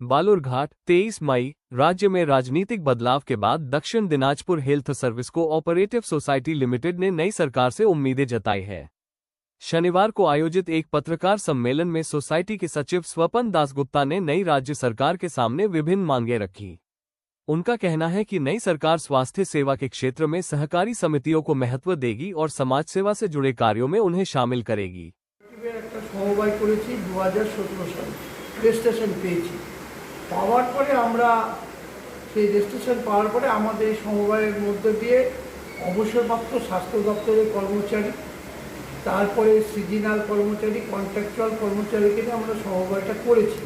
बालूरघाट 23 मई। राज्य में राजनीतिक बदलाव के बाद दक्षिण Dinajpur health service cooperative society limited ने नई सरकार से उम्मीदें जताई है। शनिवार को आयोजित एक पत्रकार सम्मेलन में सोसाइटी के सचिव स्वपन दासगुप्ता ने नई राज्य सरकार के सामने विभिन्न मांगें रखी। उनका कहना है कि नई सरकार स्वास्थ्य सेवा के क्षेत्र में सहकारी समितियों को महत्व देगी और समाज सेवा से जुड़े कार्यों में उन्हें शामिल करेगी। পাওয়ার পরে আমরা সেই রেজিস্ট্রেশন পাওয়ার পরে আমাদের সমবায়ের মধ্যে দিয়ে অবসরপ্রাপ্ত স্বাস্থ্য দপ্তরের কর্মচারী, তারপরে সিজনাল কর্মচারী, কন্ট্রাকচুয়াল কর্মচারীকে নিয়ে আমরা সমবায়টা করেছি।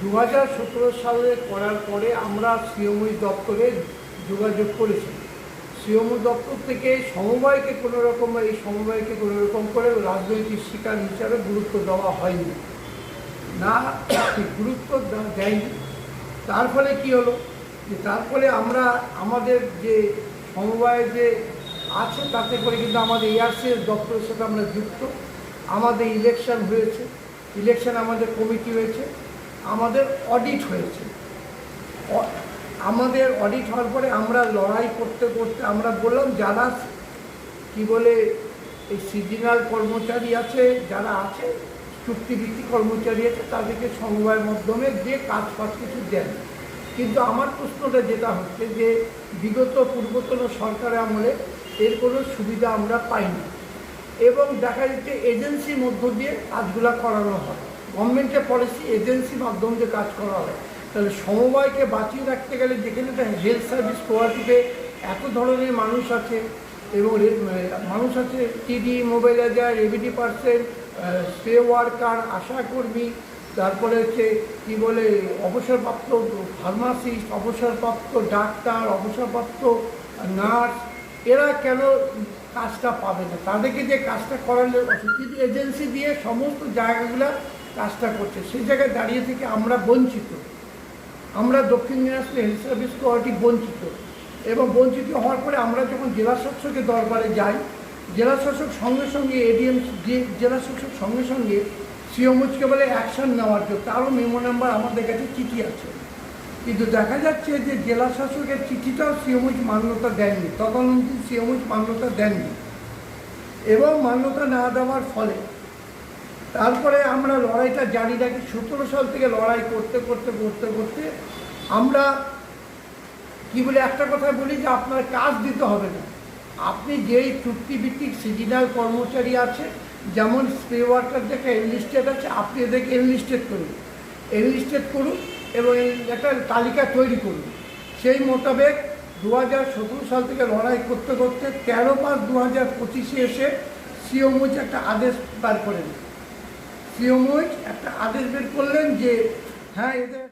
2017 সালে করার পরে আমরা সিওমই দপ্তরে যোগাযোগ করেছি। সিওমই দপ্তর থেকে সমবায়কে কোনো রকম করে রাজনৈতিক শিকার হিসাবে গুরুত্ব দেওয়া হয়নি, না গুরুত্ব দেয়নি। তার ফলে কী হলো যে তারপরে আমরা আমাদের যে সমবায় যে আছে তাতে করে কিন্তু আমাদের এআরসিএস দপ্তরের সাথে আমরা যুক্ত। আমাদের ইলেকশন হয়েছে, আমাদের কমিটি হয়েছে, আমাদের অডিট হয়েছে। আমাদের অডিট হওয়ার পরে আমরা লড়াই করতে করতে আমরা বললাম যারা কি বলে এই সিজনাল কর্মচারী আছে, যারা আছে চুক্তিভিত্তিক কর্মচারী আছে, তাদেরকে সমবায়ের মাধ্যমে যে কাজ কিছু দেন। কিন্তু আমার প্রশ্নটা যেটা হচ্ছে যে বিগত পূর্বতন সরকারের আমলে এর কোনো সুবিধা আমরা পাইনি এবং দেখা যাচ্ছে এজেন্সির মধ্য দিয়ে কাজগুলো করানো হয়। গভর্নমেন্টের পলিসি এজেন্সির মাধ্যম দিয়ে কাজ করা হয়। তাহলে সমবায়কে বাঁচিয়ে রাখতে গেলে যেখানে হেলথ সার্ভিস কোঅপারেটিভে এত ধরনের মানুষ আছে এবং TD, mobiliser, revenue person, stay worker, আশাকর্মী, তারপরে হচ্ছে কী বলে অবসরপ্রাপ্ত ফার্মাসিস্ট, অবসরপ্রাপ্ত ডাক্তার, অবসরপ্রাপ্ত নার্স, এরা কেন কাজটা পাবে না? তাদেরকে যে কাজটা করালে কিন্তু এজেন্সি দিয়ে সমস্ত জায়গাগুলো কাজটা করছে, সেই জায়গায় দাঁড়িয়ে থেকে আমরা বঞ্চিত। আমরা দক্ষিণ দিনাজপুর হেলথ সার্ভিস কোঅপারেটিভ বঞ্চিত এবং বঞ্চিত হওয়ার পরে আমরা যখন জেলা শাসকের দরবারে যাই, জেলা শাসক সঙ্গে সঙ্গে এডিএম জেলা শাসক সঙ্গে সঙ্গে সিওমুজকে বলে অ্যাকশন নেওয়ার জন্য, তারও মেমো নাম্বার আমাদের কাছে চিঠি আছে। কিন্তু দেখা যাচ্ছে যে জেলা শাসকের চিঠিটাও সিওমুজ মান্যতা দেননি, তদানীন্তন সিওমুজ মান্যতা দেননি এবং মান্যতা না দেওয়ার ফলে তারপরে আমরা লড়াইটা জারি রাখি। 17 সাল থেকে লড়াই করতে করতে করতে করতে আমরা কি বলে একটা কথা বলি যে আপনার কাজ দিতে হবে না, আপনি যেই চুক্তিভিত্তিক সিজনাল কর্মচারী আছে, যেমন স্প্রে ওয়ার্কার থেকে এনলিস্টেড আছে, আপনি এদেরকে এনলিস্টেড করুন এবং একটা তালিকা তৈরি করুন। সেই মোতাবেক 2017 সাল থেকে লড়াই করতে করতে 13/5/2025 এসে সিওমুজ একটা আদেশ বার করেন। সিওমুজ একটা আদেশ বের করলেন যে হ্যাঁ এদের